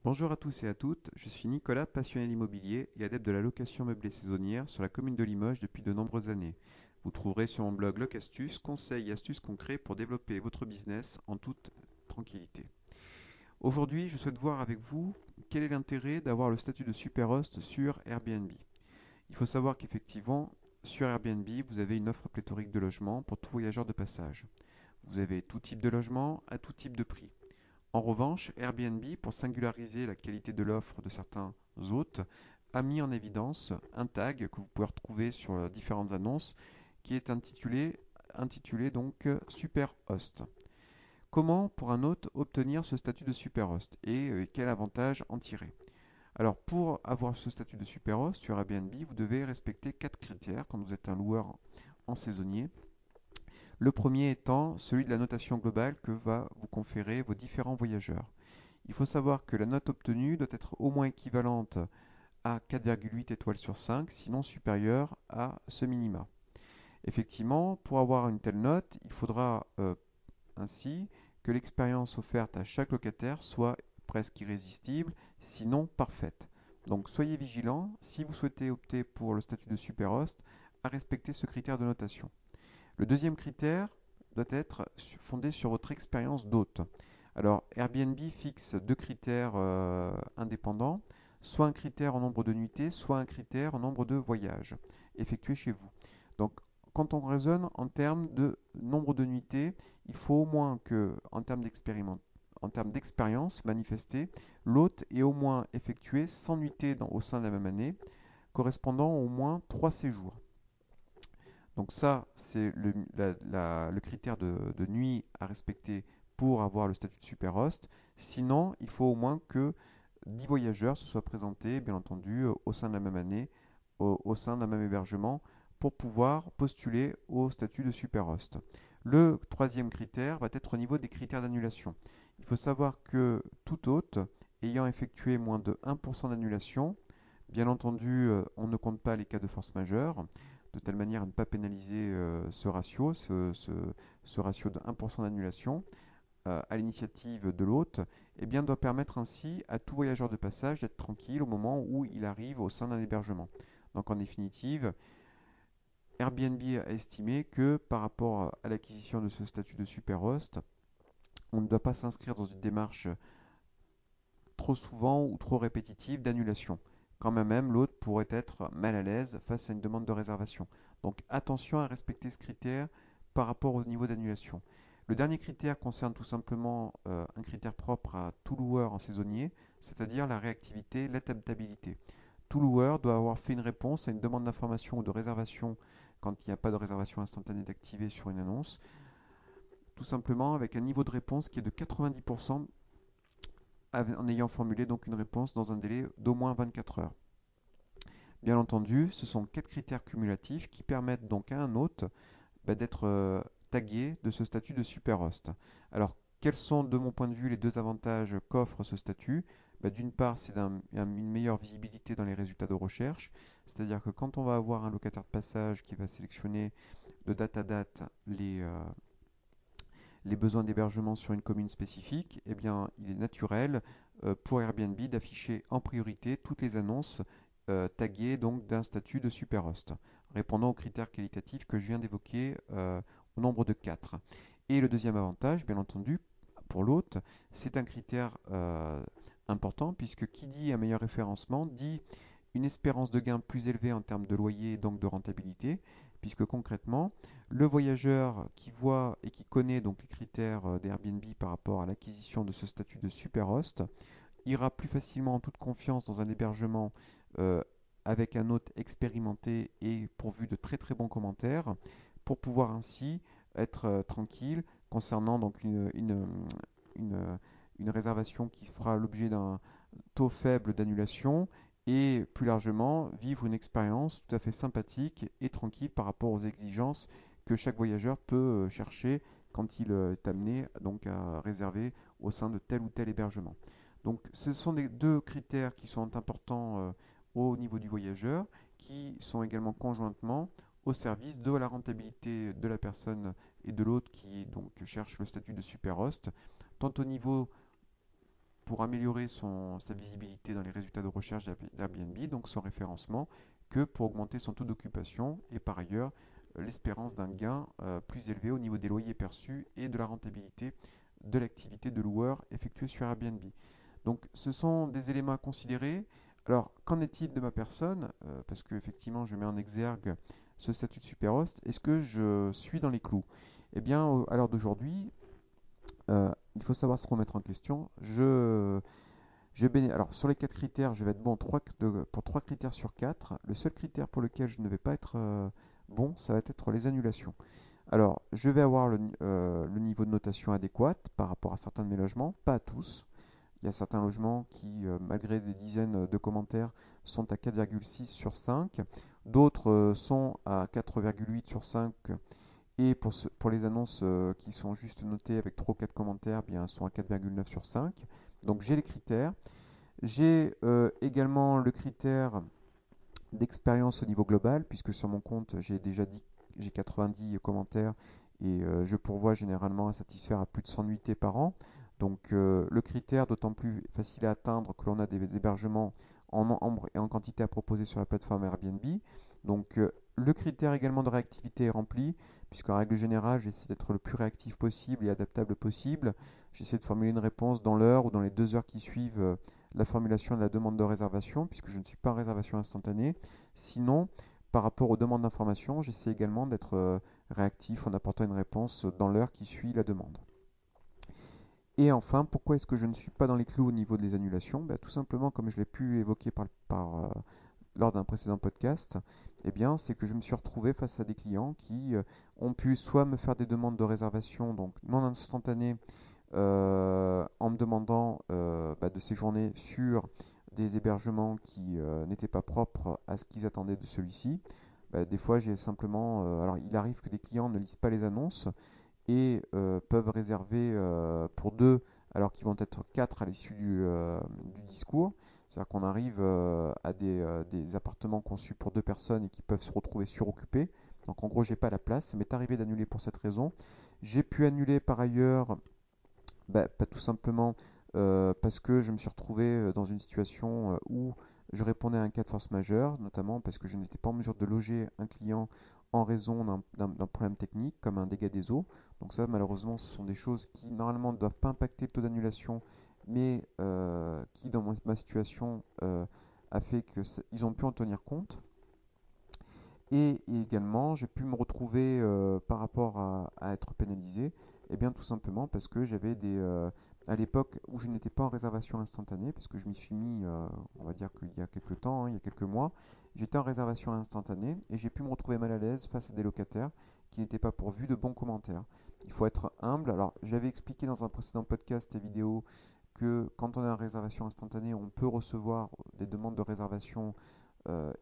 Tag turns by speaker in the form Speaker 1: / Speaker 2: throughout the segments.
Speaker 1: Bonjour à tous et à toutes, je suis Nicolas, passionné d'immobilier et adepte de la location meublée saisonnière sur la commune de Limoges depuis de nombreuses années. Vous trouverez sur mon blog Locastuce conseils et astuces concrets pour développer votre business en toute tranquillité. Aujourd'hui, je souhaite voir avec vous quel est l'intérêt d'avoir le statut de superhost sur Airbnb. Il faut savoir qu'effectivement, sur Airbnb, vous avez une offre pléthorique de logements pour tout voyageur de passage. Vous avez tout type de logement à tout type de prix. En revanche, Airbnb, pour singulariser la qualité de l'offre de certains hôtes, a mis en évidence un tag que vous pouvez retrouver sur différentes annonces qui est intitulé donc Superhost. Comment pour un hôte obtenir ce statut de superhost et quel avantage en tirer? Alors pour avoir ce statut de superhost sur Airbnb, vous devez respecter 4 critères quand vous êtes un loueur en saisonnier. Le premier étant celui de la notation globale que va vous conférer vos différents voyageurs. Il faut savoir que la note obtenue doit être au moins équivalente à 4,8 étoiles sur 5, sinon supérieure à ce minima. Effectivement, pour avoir une telle note, il faudra ainsi que l'expérience offerte à chaque locataire soit presque irrésistible, sinon parfaite. Donc soyez vigilants si vous souhaitez opter pour le statut de superhost à respecter ce critère de notation. Le deuxième critère doit être fondé sur votre expérience d'hôte. Alors Airbnb fixe deux critères indépendants, soit un critère en nombre de nuitées, soit un critère en nombre de voyages effectués chez vous. Donc quand on raisonne en termes de nombre de nuitées, il faut au moins que, en termes d'expérience manifestée, l'hôte ait au moins effectué 100 nuitées au sein de la même année, correspondant au moins 3 séjours. Donc ça, c'est le critère de nuit à respecter pour avoir le statut de superhost. Sinon, il faut au moins que 10 voyageurs se soient présentés, bien entendu, au sein de la même année, au sein d'un même hébergement, pour pouvoir postuler au statut de superhost. Le troisième critère va être au niveau des critères d'annulation. Il faut savoir que tout hôte ayant effectué moins de 1% d'annulation, bien entendu, on ne compte pas les cas de force majeure, de telle manière à ne pas pénaliser ce ratio, ce ratio de 1% d'annulation à l'initiative de l'hôte, eh bien, doit permettre ainsi à tout voyageur de passage d'être tranquille au moment où il arrive au sein d'un hébergement. Donc en définitive, Airbnb a estimé que par rapport à l'acquisition de ce statut de superhost, on ne doit pas s'inscrire dans une démarche trop souvent ou trop répétitive d'annulation. Quand même, l'hôte pourrait être mal à l'aise face à une demande de réservation. Donc attention à respecter ce critère par rapport au niveau d'annulation. Le dernier critère concerne tout simplement un critère propre à tout loueur en saisonnier, c'est-à-dire la réactivité, l'adaptabilité. Tout loueur doit avoir fait une réponse à une demande d'information ou de réservation quand il n'y a pas de réservation instantanée d'activer sur une annonce, tout simplement avec un niveau de réponse qui est de 90% en ayant formulé donc une réponse dans un délai d'au moins 24 heures. Bien entendu, ce sont 4 critères cumulatifs qui permettent donc à un hôte d'être tagué de ce statut de superhost. Alors, quels sont de mon point de vue les deux avantages qu'offre ce statut? D'une part, c'est une meilleure visibilité dans les résultats de recherche, c'est-à-dire que quand on va avoir un locataire de passage qui va sélectionner de date à date les besoins d'hébergement sur une commune spécifique, eh bien, il est naturel pour Airbnb d'afficher en priorité toutes les annonces taguées donc d'un statut de superhost, répondant aux critères qualitatifs que je viens d'évoquer au nombre de 4. Et le deuxième avantage, bien entendu, pour l'hôte, c'est un critère important puisque qui dit un meilleur référencement dit une espérance de gain plus élevée en termes de loyer et donc de rentabilité, puisque concrètement, le voyageur qui voit et qui connaît donc les critères d'Airbnb par rapport à l'acquisition de ce statut de superhost ira plus facilement en toute confiance dans un hébergement euh, avec un hôte expérimenté et pourvu de très très bons commentaires pour pouvoir ainsi être tranquille concernant donc une réservation qui fera l'objet d'un taux faible d'annulation et plus largement vivre une expérience tout à fait sympathique et tranquille par rapport aux exigences que chaque voyageur peut chercher quand il est amené donc à réserver au sein de tel ou tel hébergement. Donc ce sont les deux critères qui sont importants au niveau du voyageur, qui sont également conjointement au service de la rentabilité de la personne et de l'autre qui donc cherche le statut de superhost, tant au niveau pour améliorer sa visibilité dans les résultats de recherche d'Airbnb, donc son référencement, que pour augmenter son taux d'occupation et par ailleurs l'espérance d'un gain plus élevé au niveau des loyers perçus et de la rentabilité de l'activité de loueur effectuée sur Airbnb. Donc ce sont des éléments à considérer. Alors qu'en est-il de ma personne? Parce qu'effectivement je mets en exergue ce statut de super host. Est-ce que je suis dans les clous? Eh bien à l'heure d'aujourd'hui, il faut savoir se remettre en question. Alors sur les 4 critères, je vais être bon pour 3 critères sur 4. Le seul critère pour lequel je ne vais pas être bon, ça va être les annulations. Alors, je vais avoir le niveau de notation adéquat par rapport à certains de mes logements, pas à tous. Il y a certains logements qui, malgré des dizaines de commentaires, sont à 4,6 sur 5. D'autres sont à 4,8 sur 5. Et pour les annonces qui sont juste notées avec 3 ou 4 commentaires, bien, elles sont à 4,9 sur 5. Donc j'ai les critères. J'ai également le critère d'expérience au niveau global, puisque sur mon compte, j'ai 90 commentaires et je pourvois généralement à satisfaire à plus de 100 nuitées par an. Donc le critère d'autant plus facile à atteindre que l'on a des hébergements en nombre et en quantité à proposer sur la plateforme Airbnb. Donc le critère également de réactivité est rempli, puisqu'en règle générale, j'essaie d'être le plus réactif possible et adaptable possible. J'essaie de formuler une réponse dans l'heure ou dans les 2 heures qui suivent la formulation de la demande de réservation, puisque je ne suis pas en réservation instantanée. Sinon, par rapport aux demandes d'information, j'essaie également d'être réactif en apportant une réponse dans l'heure qui suit la demande. Et enfin, pourquoi est-ce que je ne suis pas dans les clous au niveau des annulations? Tout simplement, comme je l'ai pu évoquer lors d'un précédent podcast, eh bien, c'est que je me suis retrouvé face à des clients qui ont pu soit me faire des demandes de réservation, donc non instantanées, en me demandant de séjourner sur des hébergements qui n'étaient pas propres à ce qu'ils attendaient de celui-ci. Des fois, j'ai simplement. Alors, il arrive que des clients ne lisent pas les annonces et peuvent réserver pour deux alors qu'ils vont être quatre à l'issue du discours. C'est-à-dire qu'on arrive à des appartements conçus pour 2 personnes et qui peuvent se retrouver suroccupés. Donc en gros, j'ai pas la place. Ça m'est arrivé d'annuler pour cette raison. J'ai pu annuler par ailleurs pas tout simplement parce que je me suis retrouvé dans une situation où je répondais à un cas de force majeure, notamment parce que je n'étais pas en mesure de loger un client en raison d'un problème technique comme un dégât des eaux. Donc ça, malheureusement, ce sont des choses qui normalement ne doivent pas impacter le taux d'annulation, mais qui, dans ma situation, a fait qu'ils ont pu en tenir compte. Et également, j'ai pu me retrouver par rapport à être pénalisé, et bien tout simplement parce que j'avais à l'époque où je n'étais pas en réservation instantanée, parce que je m'y suis mis, on va dire qu'il y a quelques temps, il y a quelques mois, j'étais en réservation instantanée et j'ai pu me retrouver mal à l'aise face à des locataires qui n'étaient pas pourvus de bons commentaires. Il faut être humble. Alors, j'avais expliqué dans un précédent podcast et vidéo que quand on est en réservation instantanée, on peut recevoir des demandes de réservation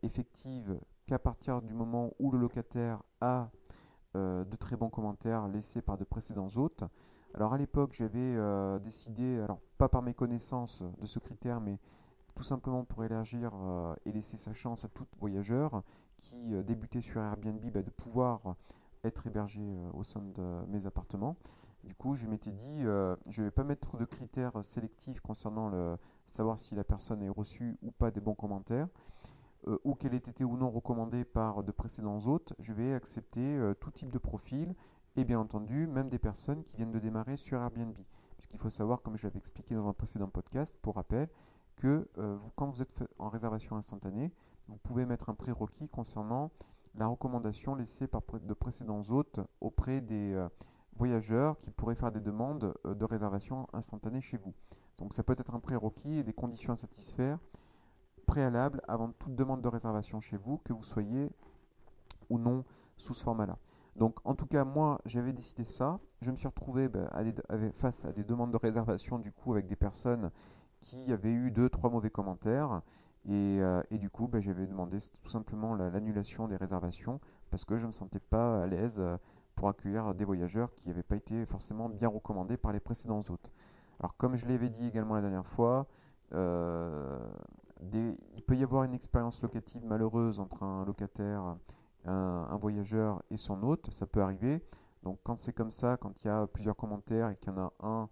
Speaker 1: effectives qu'à partir du moment où le locataire a de très bons commentaires laissés par de précédents hôtes. Alors à l'époque, j'avais décidé, alors pas par méconnaissance de ce critère, mais tout simplement pour élargir et laisser sa chance à tout voyageur qui débutait sur Airbnb de pouvoir être hébergé au sein de mes appartements. Du coup, je m'étais dit, je ne vais pas mettre de critères sélectifs concernant savoir si la personne a reçu ou pas des bons commentaires ou qu'elle ait été ou non recommandée par de précédents hôtes. Je vais accepter tout type de profil et bien entendu même des personnes qui viennent de démarrer sur Airbnb. Puisqu'il faut savoir, comme je l'avais expliqué dans un précédent podcast, pour rappel, que quand vous êtes en réservation instantanée, vous pouvez mettre un prérequis concernant la recommandation laissée par de précédents hôtes auprès des voyageurs qui pourraient faire des demandes de réservation instantanée chez vous. Donc ça peut être un prérequis et des conditions à satisfaire préalables avant toute demande de réservation chez vous, que vous soyez ou non sous ce format-là. Donc en tout cas, moi j'avais décidé ça. Je me suis retrouvé face à des demandes de réservation du coup avec des personnes qui avaient eu 2, 3 mauvais commentaires. Et du coup, j'avais demandé tout simplement l'annulation des réservations parce que je ne me sentais pas à l'aise pour accueillir des voyageurs qui n'avaient pas été forcément bien recommandés par les précédents hôtes. Alors comme je l'avais dit également la dernière fois, euh, il peut y avoir une expérience locative malheureuse entre un locataire, un voyageur et son hôte, ça peut arriver. Donc quand c'est comme ça, quand il y a plusieurs commentaires et qu'il y en a un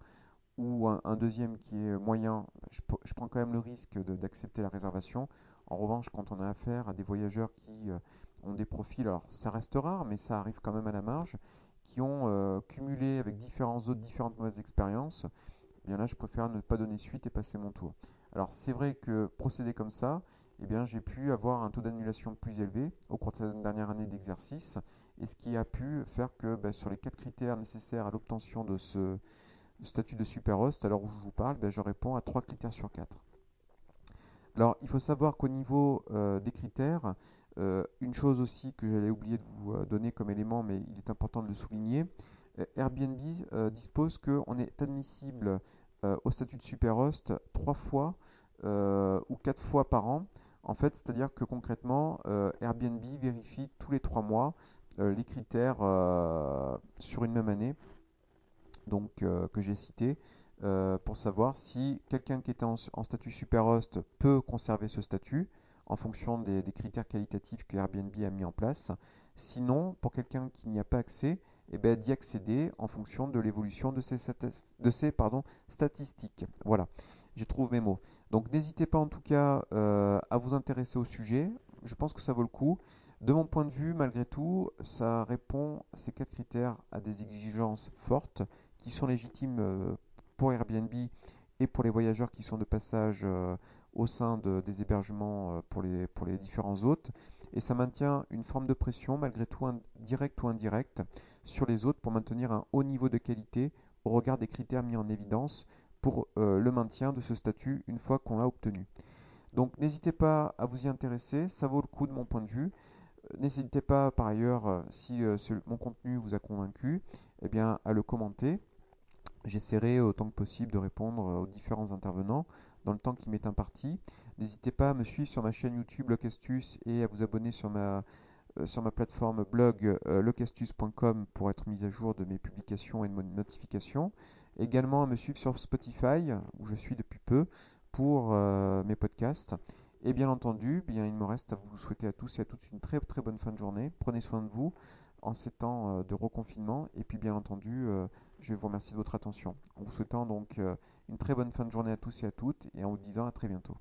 Speaker 1: ou un deuxième qui est moyen, je prends quand même le risque d'accepter la réservation. En revanche, quand on a affaire à des voyageurs qui ont des profils, alors ça reste rare, mais ça arrive quand même à la marge, qui ont cumulé avec différentes mauvaises expériences, eh bien là, je préfère ne pas donner suite et passer mon tour. Alors, c'est vrai que procéder comme ça, eh bien, j'ai pu avoir un taux d'annulation plus élevé au cours de cette dernière année d'exercice, et ce qui a pu faire que sur les 4 critères nécessaires à l'obtention de ce statut de super host, à l'heure où je vous parle, je réponds à 3 critères sur 4. Alors, il faut savoir qu'au niveau des critères, une chose aussi que j'allais oublier de vous donner comme élément, mais il est important de le souligner, Airbnb dispose qu'on est admissible au statut de superhost 3 fois ou 4 fois par an. En fait, c'est-à-dire que concrètement, Airbnb vérifie tous les 3 mois les critères sur une même année, donc que j'ai cité, pour savoir si quelqu'un qui était en statut superhost peut conserver ce statut en fonction des critères qualitatifs que Airbnb a mis en place. Sinon, pour quelqu'un qui n'y a pas accès, eh ben, d'y accéder en fonction de l'évolution de ses statistiques. Voilà, j'ai trouvé mes mots. Donc n'hésitez pas en tout cas à vous intéresser au sujet. Je pense que ça vaut le coup. De mon point de vue, malgré tout, ça répond, ces 4 critères, à des exigences fortes qui sont légitimes pour Airbnb et pour les voyageurs qui sont de passage au sein des hébergements pour les différents hôtes. Et ça maintient une forme de pression, malgré tout directe ou indirecte, sur les hôtes pour maintenir un haut niveau de qualité au regard des critères mis en évidence pour le maintien de ce statut une fois qu'on l'a obtenu. Donc n'hésitez pas à vous y intéresser, ça vaut le coup de mon point de vue. N'hésitez pas par ailleurs, si mon contenu vous a convaincu, eh bien, à le commenter. J'essaierai autant que possible de répondre aux différents intervenants dans le temps qui m'est imparti. N'hésitez pas à me suivre sur ma chaîne YouTube Locastus et à vous abonner sur ma plateforme blog locastus.com pour être mis à jour de mes publications et de mes notifications. Également à me suivre sur Spotify où je suis depuis peu pour mes podcasts. Et bien entendu, bien, il me reste à vous souhaiter à tous et à toutes une très très bonne fin de journée. Prenez soin de vous en ces temps de reconfinement. Et puis bien entendu, je vais vous remercier de votre attention. En vous souhaitant donc une très bonne fin de journée à tous et à toutes et en vous disant à très bientôt.